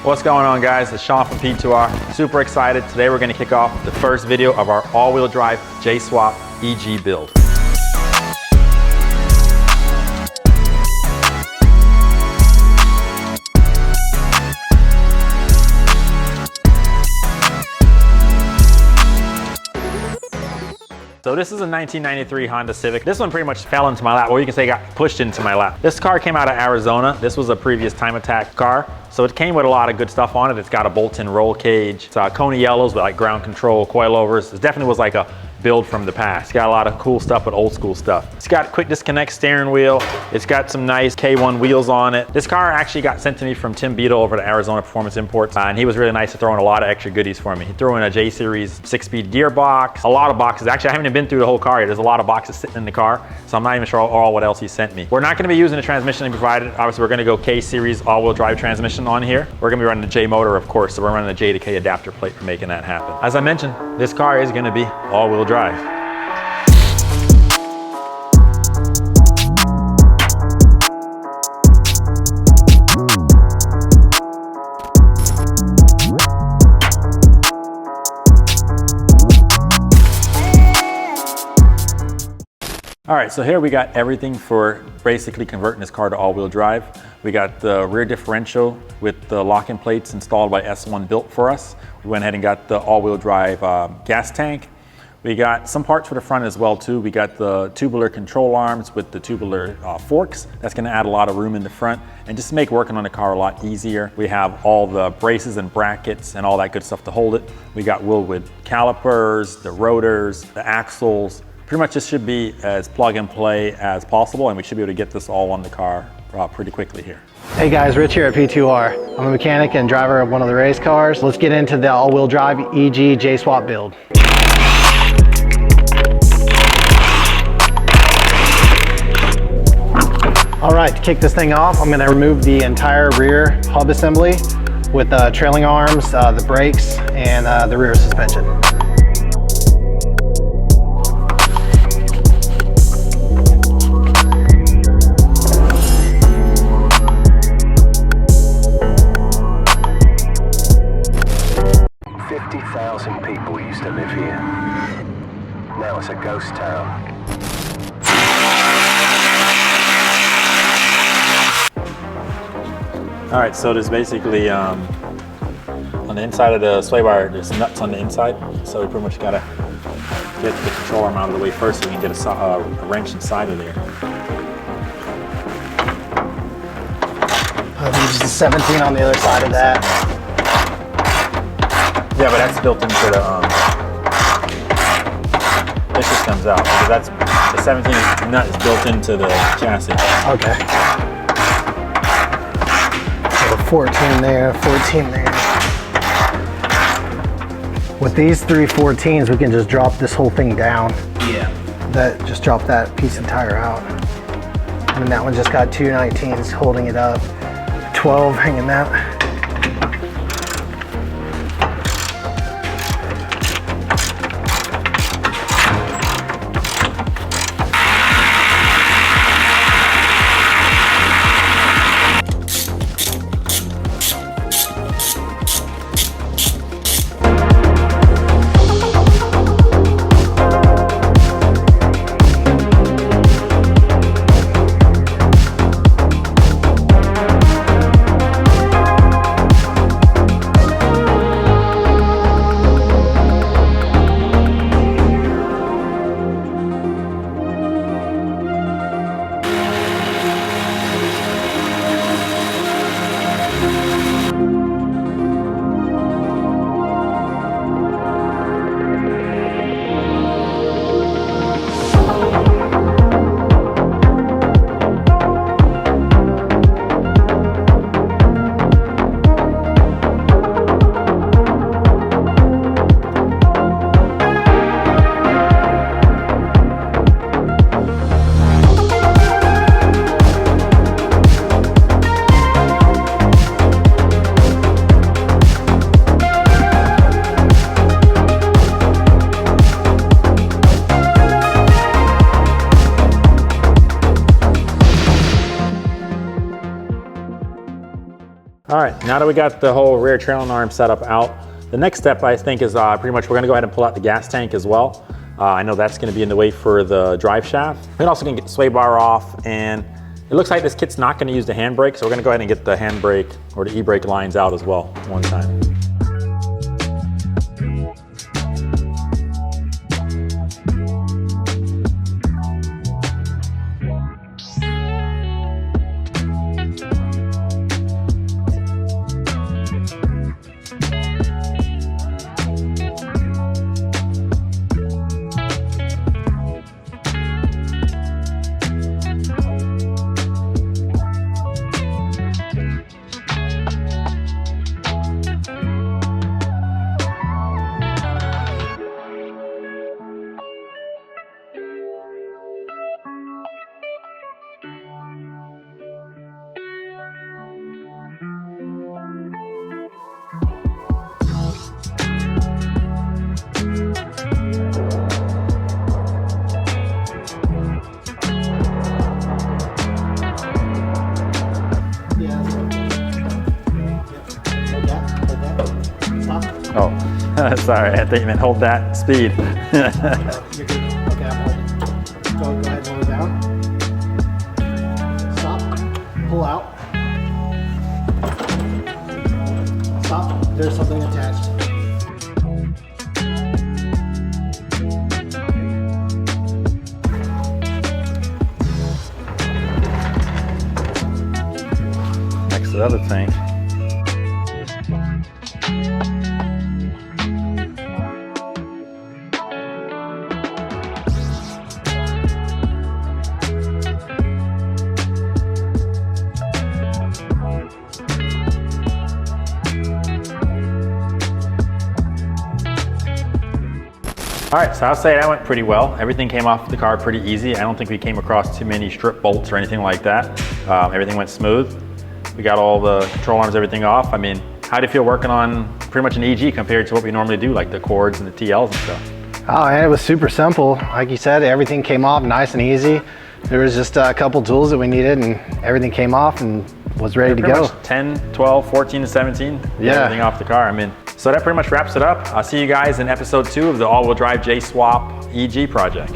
What's going on, guys? It's Sean from P2R. Super excited. Today we're going to kick off the first video of our all-wheel drive J-Swap EG build. So this is a 1993 Honda Civic. This one pretty much fell into my lap, or you can say got pushed into my lap. This car came out of Arizona. This was a previous Time Attack car. So it came with a lot of good stuff on it. It's got a bolt-in roll cage. It's Coney yellows with like ground control, coilovers. It definitely was like a build from the past. It's got a lot of cool stuff, but old school stuff. It's got quick disconnect steering wheel. It's got some nice K1 wheels on it. This car actually got sent to me from Tim Beadle over to Arizona Performance Imports, and he was really nice to throw in a lot of extra goodies for me. He threw in a J-Series 6-speed gearbox, a lot of boxes. Actually, I haven't even been through the whole car yet. There's a lot of boxes sitting in the car, so I'm not even sure all what else he sent me. We're not gonna be using the transmission he provided. Obviously, we're gonna go K-Series all-wheel drive transmission on here. We're gonna be running the J motor, of course, so we're running the J to K adapter plate for making that happen. As I mentioned, this car is gonna be all-wheel drive. All right, so here we got everything for basically converting this car to all-wheel drive. We got the rear differential with the locking plates installed by S1 built for us. We went ahead and got the all-wheel drive gas tank. We got some parts for the front as well too. We got the tubular control arms with the tubular forks. That's gonna add a lot of room in the front and just make working on the car a lot easier. We have all the braces and brackets and all that good stuff to hold it. We got wheel width calipers, the rotors, the axles. Pretty much this should be as plug and play as possible, and we should be able to get this all on the car pretty quickly here. Hey guys, Rich here at P2R. I'm a mechanic and driver of one of the race cars. Let's get into the all-wheel drive EG J-Swap build. All right, to kick this thing off, I'm gonna remove the entire rear hub assembly with the trailing arms, the brakes, and the rear suspension. People used to live here. Now it's a ghost town. All right, so there's basically on the inside of the sway bar, there's nuts on the inside. So we pretty much gotta get the control arm out of the way first so we can get a wrench inside of there. There's a 17 on the other side of that. Yeah, but that's built into the, this just comes out, because that's, the 17 nut is built into the chassis. Okay. So 14 there, 14 there. With these 3 14s, we can just drop this whole thing down. Yeah. Just drop that piece of tire out. And that one just got 2 19s holding it up. 12 hanging that. now that we got the whole rear trailing arm setup out, the next step I think is pretty much we're gonna go ahead and pull out the gas tank as well. I know that's gonna be in the way for the drive shaft. We're also gonna get the sway bar off, and it looks like this kit's not gonna use the handbrake, so we're gonna go ahead and get the handbrake or the e-brake lines out as well one time. Oh, sorry, I think you meant hold that speed. You're good. Okay, I'm holding. Go ahead, hold it down. Stop. Pull out. Stop. There's something attached. Next to the other thing. All right, so I'll say that went pretty well. Everything came off the car pretty easy. I don't think we came across too many strip bolts or anything like that. Everything went smooth. We got all the control arms, everything off. I mean, how do you feel working on pretty much an EG compared to what we normally do, like the cords and the TLs and stuff? Oh man, it was super simple. Like you said, everything came off nice and easy. There was just a couple tools that we needed and everything came off and was ready to go. Much 10, 12, 14 to 17, yeah. Everything off the car. I mean, so that pretty much wraps it up. I'll see you guys in episode 2 of the all-wheel drive J-Swap EG project.